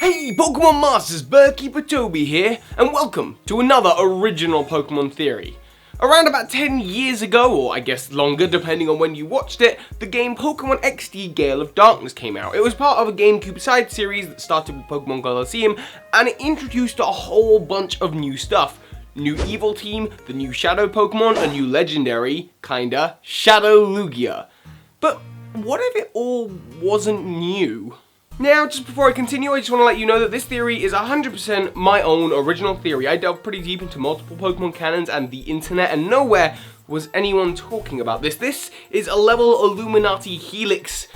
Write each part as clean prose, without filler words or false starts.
Hey Pokemon Masters, Keeper Toby here, and welcome to another original Pokemon theory. Around about 10 years ago, or I guess longer depending on when you watched it, the game Pokemon XD Gale of Darkness came out. It was part of a Gamecube side series that started with Pokemon Colosseum, and it introduced a whole bunch of new stuff. New evil team, the new shadow Pokemon, a new legendary, kinda, Shadow Lugia. But what if it all wasn't new? Now, just before I continue, I just want to let you know that this theory is 100% my own original theory. I delved pretty deep into multiple Pokemon canons and the internet, and nowhere was anyone talking about this. This is a level Illuminati Helix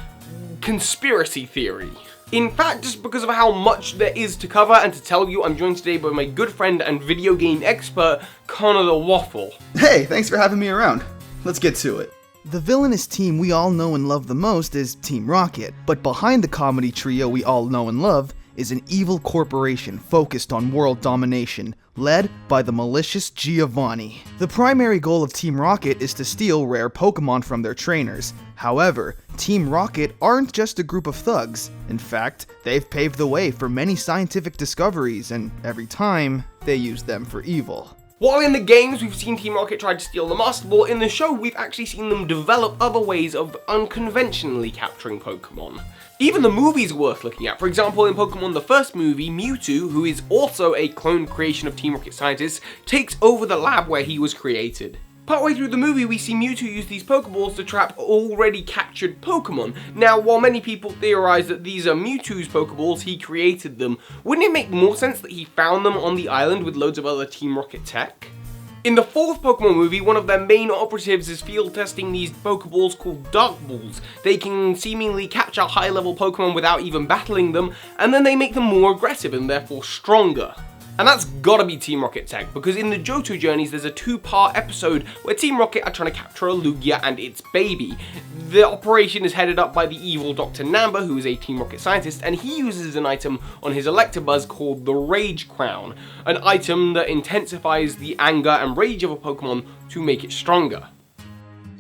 conspiracy theory. In fact, just because of how much there is to cover and to tell you, I'm joined today by my good friend and video game expert, Connor the Waffle. Hey, thanks for having me around. Let's get to it. The villainous team we all know and love the most is Team Rocket, but behind the comedy trio we all know and love is an evil corporation focused on world domination, led by the malicious Giovanni. The primary goal of Team Rocket is to steal rare Pokemon from their trainers. However, Team Rocket aren't just a group of thugs. In fact, they've paved the way for many scientific discoveries, and every time, they use them for evil. While in the games we've seen Team Rocket try to steal the Master Ball, in the show we've actually seen them develop other ways of unconventionally capturing Pokemon. Even the movies are worth looking at. For example, in Pokemon the first movie, Mewtwo, who is also a clone creation of Team Rocket scientists, takes over the lab where he was created. Partway through the movie, we see Mewtwo use these Pokeballs to trap already captured Pokemon. Now, while many people theorize that these are Mewtwo's Pokeballs, he created them, wouldn't it make more sense that he found them on the island with loads of other Team Rocket tech? In the fourth Pokemon movie, one of their main operatives is field testing these Pokeballs called Dark Balls. They can seemingly capture high-level Pokemon without even battling them, and then they make them more aggressive and therefore stronger. And that's gotta be Team Rocket tech, because in the Johto Journeys there's a two-part episode where Team Rocket are trying to capture a Lugia and its baby. The operation is headed up by the evil Dr. Namba, who is a Team Rocket scientist, and he uses an item on his Electabuzz called the Rage Crown, an item that intensifies the anger and rage of a Pokemon to make it stronger.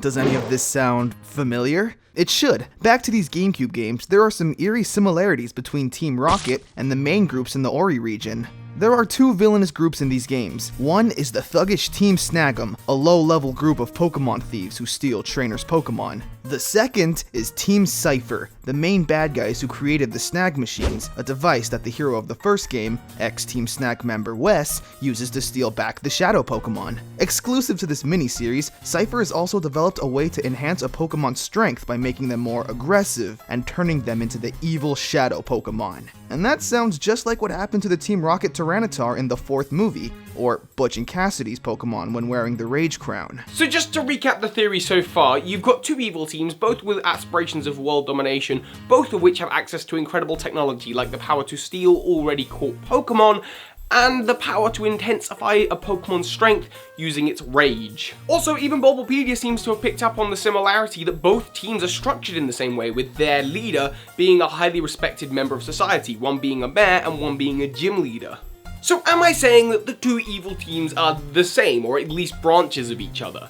Does any of this sound familiar? It should. Back to these Gamecube games, there are some eerie similarities between Team Rocket and the main groups in the Ori region. There are two villainous groups in these games. One is the thuggish Team Snag'em, a low-level group of Pokemon thieves who steal trainers' Pokemon. The second is Team Cipher, the main bad guys who created the Snag Machines, a device that the hero of the first game, ex-Team Snag member Wes, uses to steal back the Shadow Pokemon. Exclusive to this miniseries, Cipher has also developed a way to enhance a Pokemon's strength by making them more aggressive and turning them into the evil Shadow Pokemon. And that sounds just like what happened to the Team Rocket Tyranitar in the fourth movie, or Butch and Cassidy's Pokemon when wearing the Rage Crown. So just to recap the theory so far, you've got two evil teams, both with aspirations of world domination, both of which have access to incredible technology like the power to steal already caught Pokemon, and the power to intensify a Pokemon's strength using its rage. Also, even Bulbapedia seems to have picked up on the similarity that both teams are structured in the same way, with their leader being a highly respected member of society, one being a mayor and one being a gym leader. So am I saying that the two evil teams are the same, or at least branches of each other?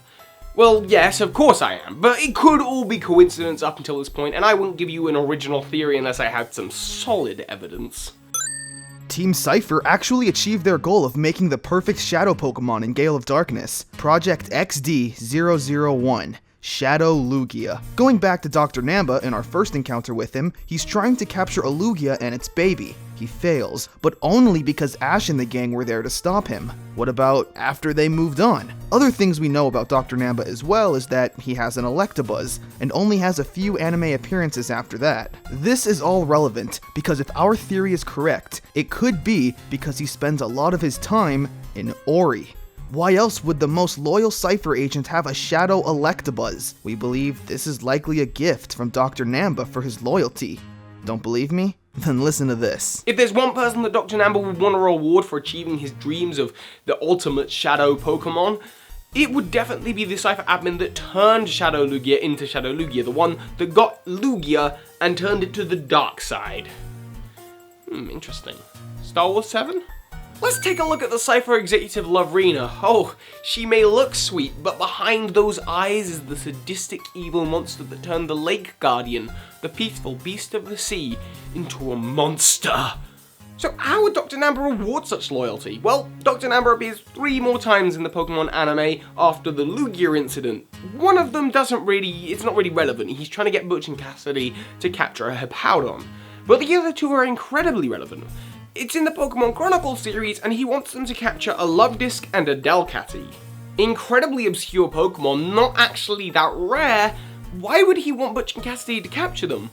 Well, yes, of course I am, but it could all be coincidence up until this point, and I wouldn't give you an original theory unless I had some solid evidence. Team Cipher actually achieved their goal of making the perfect Shadow Pokemon in Gale of Darkness, Project XD-001. Shadow Lugia. Going back to Dr. Namba in our first encounter with him, he's trying to capture a Lugia and its baby. He fails, but only because Ash and the gang were there to stop him. What about after they moved on? Other things we know about Dr. Namba as well is that he has an Electabuzz, and only has a few anime appearances after that. This is all relevant, because if our theory is correct, it could be because he spends a lot of his time in Ori. Why else would the most loyal Cipher agent have a Shadow Electabuzz? We believe this is likely a gift from Dr. Namba for his loyalty. Don't believe me? Then listen to this. If there's one person that Dr. Namba would want a reward for achieving his dreams of the ultimate Shadow Pokemon, it would definitely be the Cipher admin that turned Shadow Lugia into Shadow Lugia, the one that got Lugia and turned it to the dark side. Interesting. Star Wars 7? Let's take a look at the Cipher executive Lovrina. Oh, she may look sweet, but behind those eyes is the sadistic evil monster that turned the Lake Guardian, the peaceful beast of the sea, into a monster. So how would Dr. Namba reward such loyalty? Well, Dr. Namba appears 3 more times in the Pokemon anime after the Lugia incident. One of them it's not really relevant. He's trying to get Butch and Cassidy to capture a Hippowdon. But the other 2 are incredibly relevant. It's in the Pokemon Chronicles series, and he wants them to capture a Luvdisc and a Delcatty. Incredibly obscure Pokemon, not actually that rare. Why would he want Butch and Cassidy to capture them?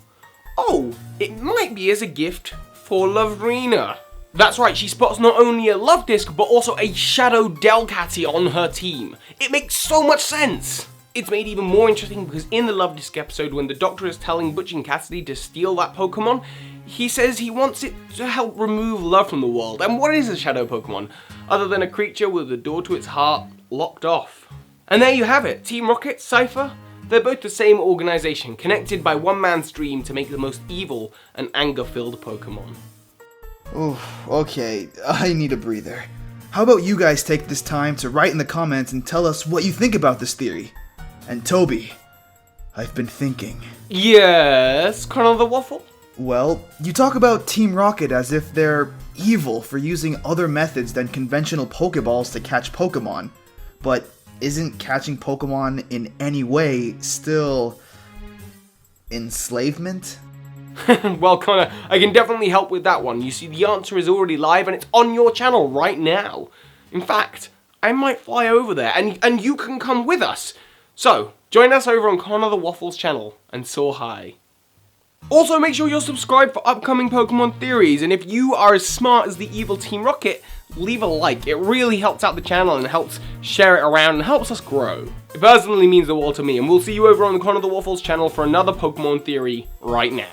Oh, it might be as a gift for Lovrina. That's right, she spots not only a Luvdisc, but also a Shadow Delcatty on her team. It makes so much sense! It's made even more interesting because in the Luvdisc episode, when the Doctor is telling Butch and Cassidy to steal that Pokemon, he says he wants it to help remove love from the world. And what is a Shadow Pokemon, other than a creature with the door to its heart locked off? And there you have it, Team Rocket, Cipher. They're both the same organisation, connected by one man's dream to make the most evil and anger-filled Pokemon. Oof, okay, I need a breather. How about you guys take this time to write in the comments and tell us what you think about this theory? And Toby, I've been thinking. Yes, Colonel the Waffle? Well, you talk about Team Rocket as if they're evil for using other methods than conventional Pokeballs to catch Pokemon. But isn't catching Pokemon in any way still enslavement? Well, Connor, I can definitely help with that one. You see, the answer is already live and it's on your channel right now. In fact, I might fly over there and you can come with us. So, join us over on Connor the Waffle's channel and soar high. Also, make sure you're subscribed for upcoming Pokemon theories, and if you are as smart as the evil Team Rocket, leave a like. It really helps out the channel and helps share it around and helps us grow. It personally means the world to me, and we'll see you over on the Connor the Waffle's channel for another Pokemon theory right now.